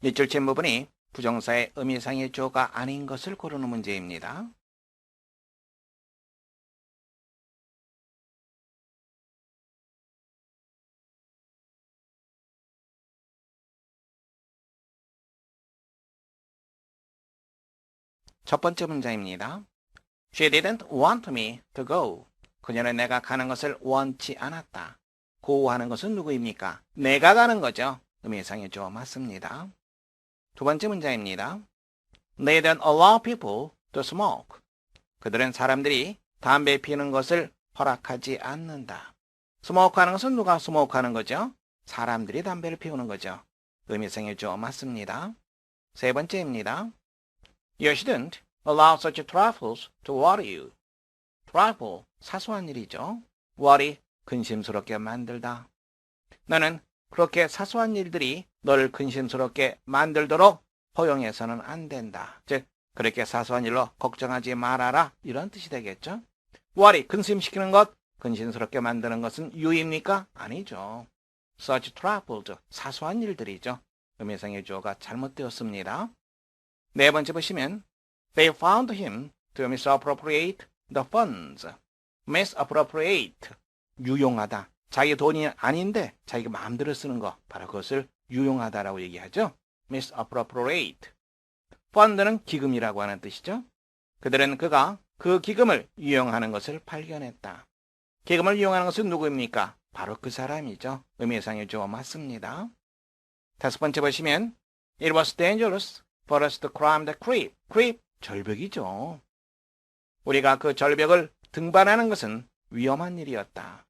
밑줄 친 부분이 부정사의 의미상의 주어가 아닌 것을 고르는 문제입니다. 첫 번째 문제입니다. She didn't want me to go. 그녀는 내가 가는 것을 원치 않았다. go 하는 것은 누구입니까? 내가 가는 거죠. 의미상의 주어 맞습니다. 두 번째 문제입니다. They don't allow people to smoke. 그들은 사람들이 담배 피우는 것을 허락하지 않는다. 스모크 하는 것은 누가 스모크 하는 거죠? 사람들이 담배를 피우는 거죠. 의미상의 주어 맞습니다. 세 번째입니다. You shouldn't allow such trifles to worry you. trifle, 사소한 일이죠. worry, 근심스럽게 만들다. 너는 그렇게 사소한 일들이 너를 근심스럽게 만들도록 허용해서는 안 된다. 즉, 그렇게 사소한 일로 걱정하지 말아라. 이런 뜻이 되겠죠. worry, 근심시키는 것, 근심스럽게 만드는 것은 you입니까? 아니죠. such trifles, 사소한 일들이죠. 의미상의 주어가 잘못되었습니다. 네 번째 보시면 They found him to misappropriate the funds. misappropriate, 유용하다. 자기 돈이 아닌데 자기가 마음대로 쓰는 거, 바로 그것을 유용하다라고 얘기하죠. misappropriate. 펀드는 기금이라고 하는 뜻이죠. 그들은 그가 그 기금을 유용하는 것을 발견했다. 기금을 이용하는 것은 누구입니까? 바로 그 사람이죠. 의미상의 주어 맞습니다. 다섯 번째 보시면 It was dangerous for us to climb the creek. creek, 절벽이죠. 우리가 그 절벽을 등반하는 것은 위험한 일이었다.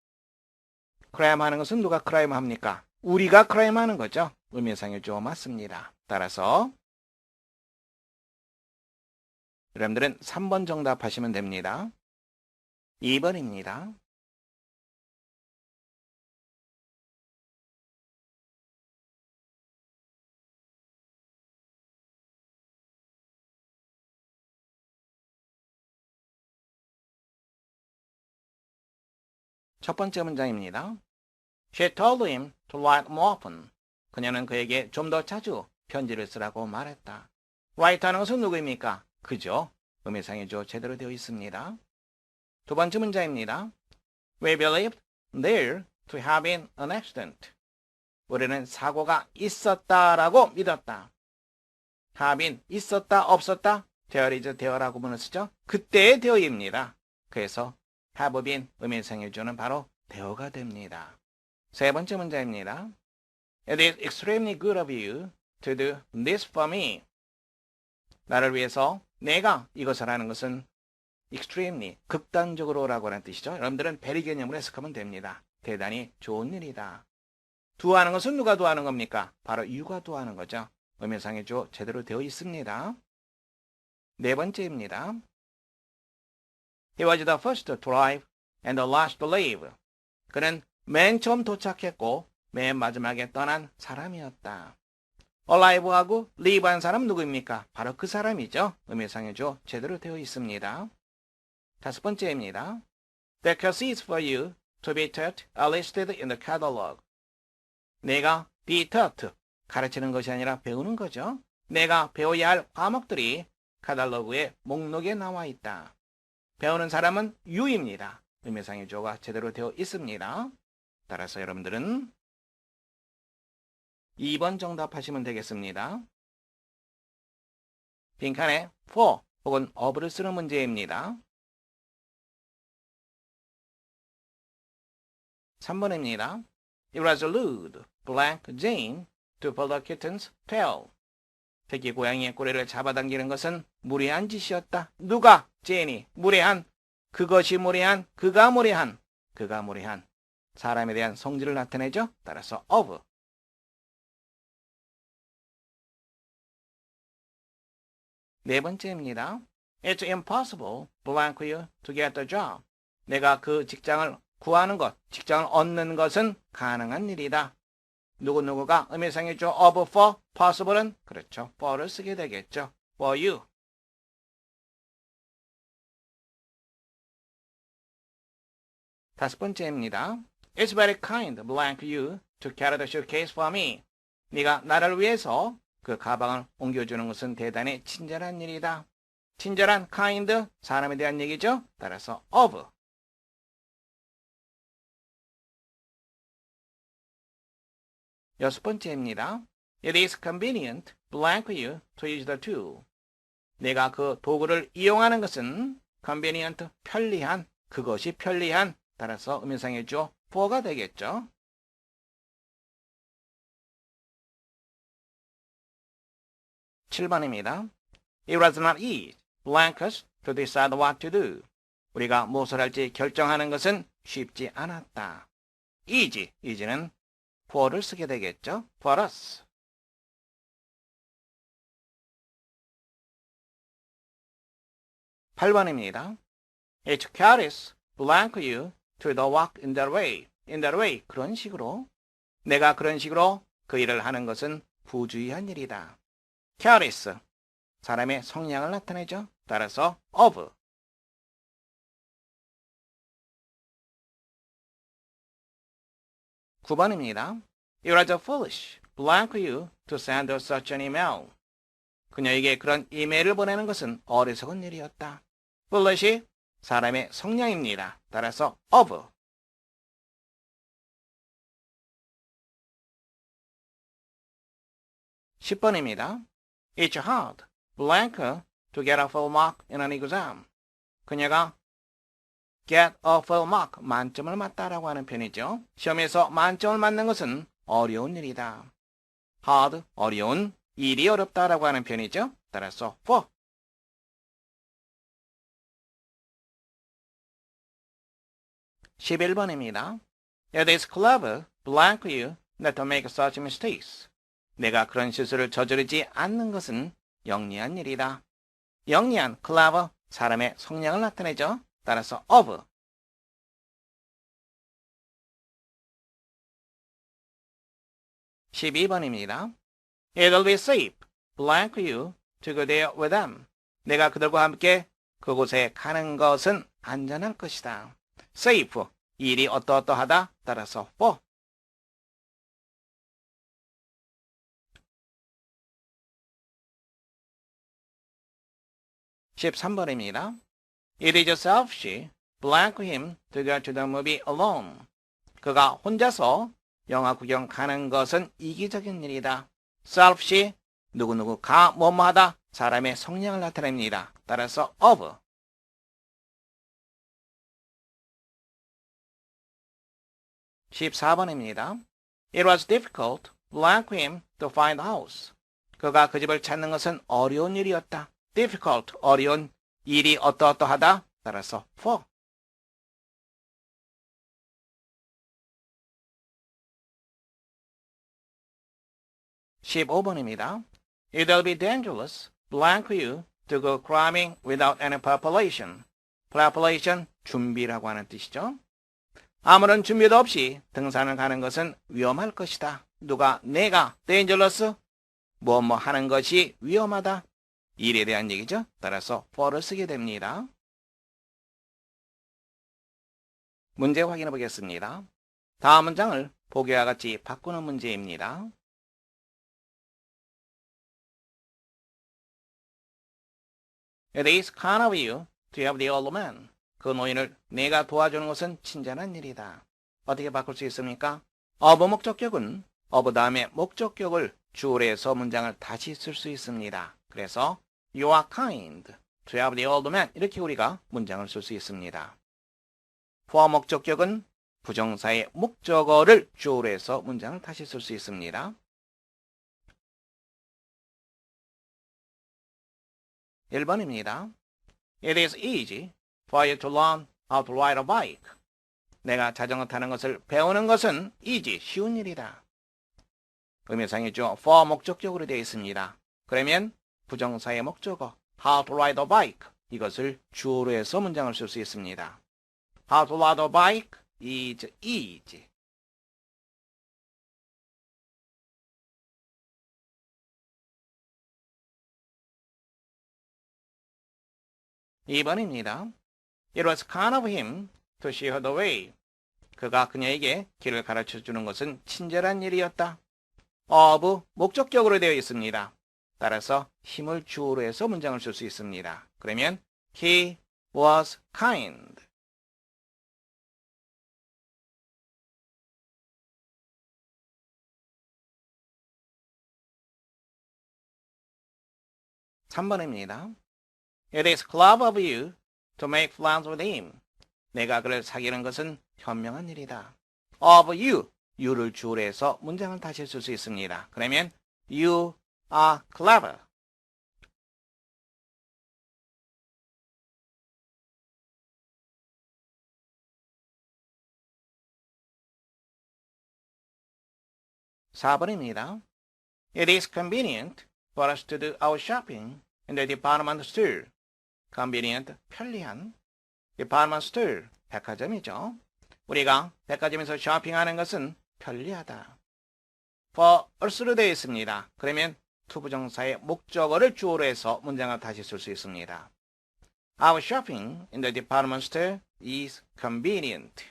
크라임 하는 것은 누가 크라임 합니까? 우리가 크라임 하는 거죠. 의미상의 주어 맞습니다. 따라서 여러분들은 3번 정답하시면 됩니다. 2번입니다. 첫 번째 문장입니다. She told him to write more often. 그녀는 그에게 좀 더 자주 편지를 쓰라고 말했다. write 하는 것은 누구입니까? 그죠? 의미상의 주어 제대로 되어 있습니다. 두 번째 문장입니다. We believed there to have been an accident. 우리는 사고가 있었다라고 믿었다. have been, 있었다, 없었다, there is, there라고 문을 쓰죠. 그때의 there입니다. 그래서 have been 의미상의 주어는 바로 there가 됩니다. 세 번째 문제입니다. It is extremely good of you to do this for me. 나를 위해서 내가 이것을 하는 것은 extremely, 극단적으로라고 하는 뜻이죠. 여러분들은 베리 개념으로 해석하면 됩니다. 대단히 좋은 일이다. do 하는 것은 누가 do 하는 겁니까? 바로 you가 do 하는 거죠. 의미상의 주어 제대로 되어 있습니다. 네 번째입니다. He was the first to arrive and the last to leave. 그는 맨 처음 도착했고 맨 마지막에 떠난 사람이었다. alive하고 leave한 사람 누구입니까? 바로 그 사람이죠. 의미상의 주어 제대로 되어 있습니다. 다섯 번째입니다. The course is for you to be taught are listed in the catalog. 내가 be taught, 가르치는 것이 아니라 배우는 거죠. 내가 배워야 할 과목들이 카탈로그의 목록에 나와 있다. 배우는 사람은 you입니다. 의미상의 주어가 제대로 되어 있습니다. 따라서 여러분들은 2번 정답하시면 되겠습니다. 빈칸에 for 혹은 of를 쓰는 문제입니다. 3번입니다. It was rude, blank Jane to pull the kitten's tail. 새끼 고양이의 꼬리를 잡아당기는 것은 무례한 짓이었다. 누가? 제인이. 무례한. 그것이 무례한. 그가 무례한. 그가 무례한. 사람에 대한 성질을 나타내죠. 따라서 of. 네 번째입니다. It's impossible, blank you, to get the job. 내가 그 직장을 구하는 것, 직장을 얻는 것은 가능한 일이다. 누구누구가 의미상의 주어 of for, possible은 그렇죠. for를 쓰게 되겠죠. for you. 다섯 번째입니다. It's very kind, blank you, to carry the suitcase for me. 네가 나를 위해서 그 가방을 옮겨주는 것은 대단히 친절한 일이다. 친절한 kind, 사람에 대한 얘기죠. 따라서 of. 여섯 번째입니다. It is convenient, blank you, to use the tool. 내가 그 도구를 이용하는 것은 convenient, 편리한, 그것이 편리한, 따라서 의미상의 주어 for가 되겠죠. 7번입니다. It was not easy, blank us, to decide what to do. 우리가 무엇을 할지 결정하는 것은 쉽지 않았다. easy는 for를 쓰게 되겠죠. for us. 8번입니다. It carries blank you to the work in that way. in that way. 그런 식으로. 내가 그런 식으로 그 일을 하는 것은 부주의한 일이다. carries. 사람의 성향을 나타내죠. 따라서 of. 9번입니다. It was foolish, blank you, to send her such an email. 그녀에게 그런 이메일을 보내는 것은 어리석은 일이었다. foolish, 사람의 성향입니다. 따라서 of. 10번입니다. It's hard, blank, to get a full mark in an exam. 그녀가 get a full mark, 만점을 맞다라고 하는 편이죠. 시험에서 만점을 맞는 것은 어려운 일이다. hard, 어려운, 일이 어렵다라고 하는 편이죠. 따라서 for. 11번입니다. It is clever, blank you, not to make such mistakes. 내가 그런 실수를 저지르지 않는 것은 영리한 일이다. 영리한, clever, 사람의 성향을 나타내죠. 따라서 of. 12번입니다. It'll be safe, blank you, to go there with them. 내가 그들과 함께 그곳에 가는 것은 안전할 것이다. safe, 일이 어떠어떠하다. 따라서 for. 13번입니다. It is selfish, blank him, to go to the movie alone. 그가 혼자서 영화 구경 가는 것은 이기적인 일이다. selfish, 누구누구가 뭐뭐하다, 사람의 성향을 나타냅니다. 따라서 of. 14번입니다. It was difficult, blank him, to find a house. 그가 그 집을 찾는 것은 어려운 일이었다. difficult, 어려운, 일이 어떠어떠하다. 따라서 for. 15번입니다. It'll be dangerous, blank you, to go climbing without any preparation. preparation, 준비라고 하는 뜻이죠. 아무런 준비도 없이 등산을 가는 것은 위험할 것이다. 누가? 내가. dangerous, 뭐 하는 것이 위험하다. 일에 대한 얘기죠. 따라서 for를 쓰게 됩니다. 문제 확인해 보겠습니다. 다음 문장을 보기와 같이 바꾸는 문제입니다. It is kind of you to help the old man. 그 노인을 내가 도와주는 것은 친절한 일이다. 어떻게 바꿀 수 있습니까? of 목적격은 of 다음에 목적격을 주어로 해서 문장을 다시 쓸 수 있습니다. 그래서 You are kind to help the old man. 이렇게 우리가 문장을 쓸 수 있습니다. for 목적격은 부정사의 목적어를 주어로 해서 문장을 다시 쓸 수 있습니다. 1번입니다. It is easy for you to learn how to ride a bike. 내가 자전거 타는 것을 배우는 것은 easy, 쉬운 일이다. 의미상이죠. for 목적격으로 되어 있습니다. 그러면 부정사의 목적어 how to ride a bike 이것을 주어로 해서 문장을 쓸 수 있습니다. How to ride a bike is easy. 2번입니다. It was kind of him to show her the way. 그가 그녀에게 길을 가르쳐 주는 것은 친절한 일이었다. of 목적격으로 되어 있습니다. 따라서 힘을 주어로 해서 문장을 쓸 수 있습니다. 그러면 he was kind. (3번입니다) It is clever of you to make plans with him. 내가 그를 사귀는 것은 현명한 일이다. of you, you를 주어로 해서 문장을 다시 쓸 수 있습니다. 그러면 you are clever. (4번입니다) It is convenient for us to do our shopping in the department store. convenient, 편리한. department store, 백화점이죠. 우리가 백화점에서 쇼핑하는 것은 편리하다. for us로 되어 있습니다. 그러면 투부정사의 목적어를 주어로 해서 문장을 다시 쓸 수 있습니다. Our shopping in the department store is convenient.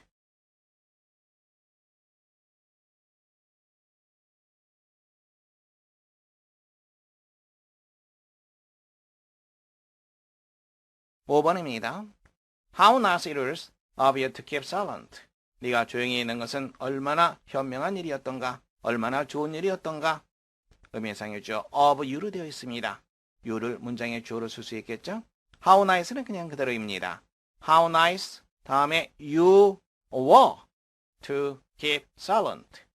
(5번입니다) How nice it is of you to keep silent. 네가 조용히 있는 것은 얼마나 현명한 일이었던가, 얼마나 좋은 일이었던가. 의미상이죠. of you로 되어 있습니다. you를 문장의 주어로 쓸 수 있겠죠? How nice는 그냥 그대로입니다. How nice 다음에 you were to keep silent.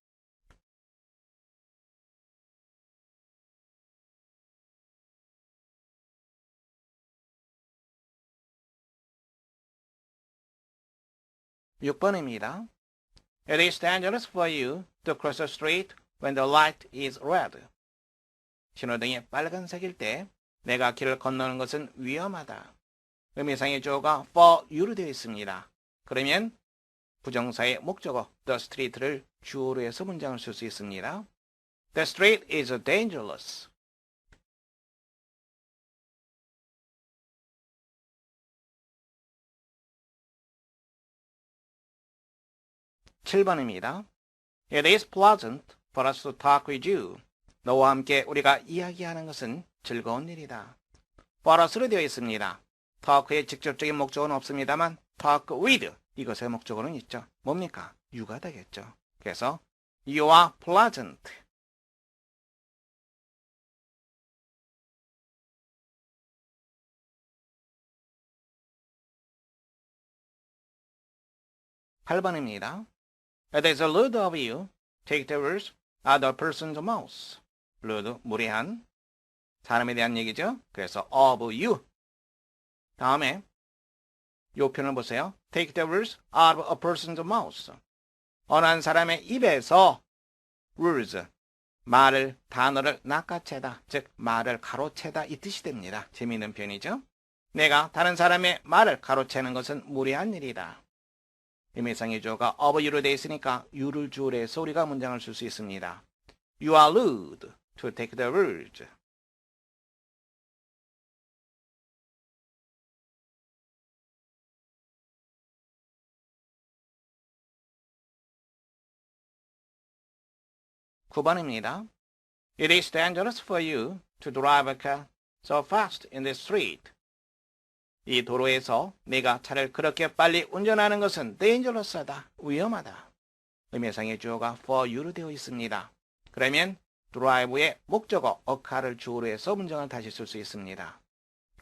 (6번입니다) It is dangerous for you to cross the street when the light is red. 신호등이 빨간색일 때 내가 길을 건너는 것은 위험하다. 의미상의 주어가 for you로 되어 있습니다. 그러면 부정사의 목적어 the street를 주어로 해서 문장을 쓸 수 있습니다. The street is dangerous. (7번입니다) It is pleasant for us to talk with you. 너와 함께 우리가 이야기하는 것은 즐거운 일이다. for us로 되어 있습니다. talk의 직접적인 목적어는 없습니다만 talk with 이것의 목적어는 있죠. 뭡니까? you가 되겠죠. 그래서 you are pleasant. (8번입니다) It is rude of you to take the words out of a person's mouth. rude, 무례한 사람에 대한 얘기죠. 그래서 of you. 다음에 요 표현을 보세요. Take the words out of a person's mouth. 어느 한 사람의 입에서 words, 말을, 단어를 낚아채다, 즉 말을 가로채다 이 뜻이 됩니다. 재미있는 표현이죠. 내가 다른 사람의 말을 가로채는 것은 무례한 일이다. 의미상의 주어가 of you로 되어 있으니까 you를 주어로 해서 우리가 문장을 쓸 수 있습니다. You are rude to take the words. (9번입니다) It is dangerous for you to drive a car so fast in the street. 이 도로에서 내가 차를 그렇게 빨리 운전하는 것은 dangerous하다, 위험하다. 의미상의 주어가 for you로 되어 있습니다. 그러면 drive의 목적어 a car를 주어로 해서 문장을 다시 쓸 수 있습니다.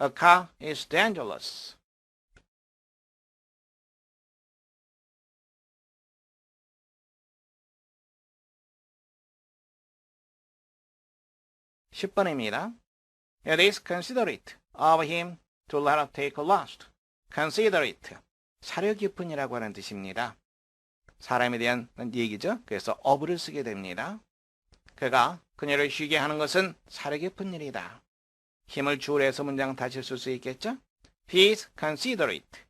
A car is dangerous. (10번입니다) It is considerate of him to let her take a rest. considerate, 사려 깊은이라고 하는 뜻입니다. 사람에 대한 얘기죠. 그래서 of를 쓰게 됩니다. 그가 그녀를 쉬게 하는 것은 사려 깊은 일이다. 힘을 주어로 해서 문장 다시 쓸 수 있겠죠? He is considerate